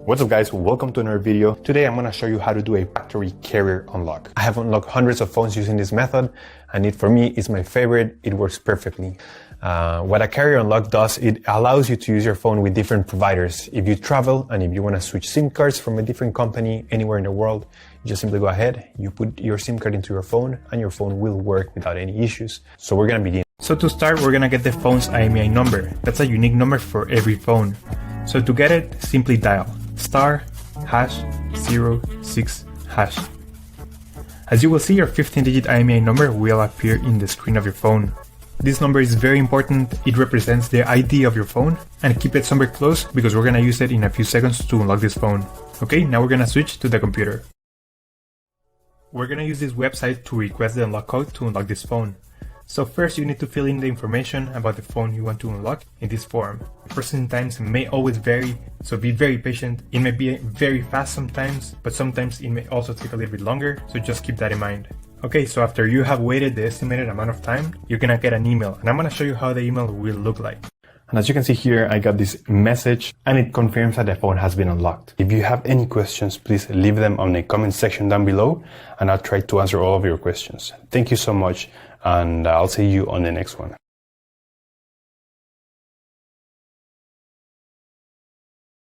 What's up guys, welcome to another video. Today I'm going to show you how to do a factory carrier unlock. I have unlocked hundreds of phones using this method and for me it's my favorite. It works perfectly. What a carrier unlock does, it allows you to use your phone with different providers. If you travel and if you want to switch SIM cards from a different company anywhere in the world, you just simply go ahead, you put your SIM card into your phone and your phone will work without any issues. So we're going to begin. So to start, we're going to get the phone's IMEI number. That's a unique number for every phone. So to get it, simply dial *#06#. As you will see, your 15-digit IMEI number will appear in the screen of your phone. This number is very important. It represents the ID of your phone, and keep it somewhere close because we're gonna use it in a few seconds to unlock this phone. Okay, now we're gonna switch to the computer. We're gonna use this website to request the unlock code to unlock this phone. So first you need to fill in the information about the phone you want to unlock in this form. Processing times may always vary, so be very patient. It may be very fast sometimes, but sometimes it may also take a little bit longer, so just keep that in mind. Okay, so after you have waited the estimated amount of time, you're gonna get an email, and I'm gonna show you how the email will look like. And as you can see here, I got this message and it confirms that the phone has been unlocked. If you have any questions, please leave them on the comment section down below and I'll try to answer all of your questions. Thank you so much and I'll see you on the next one.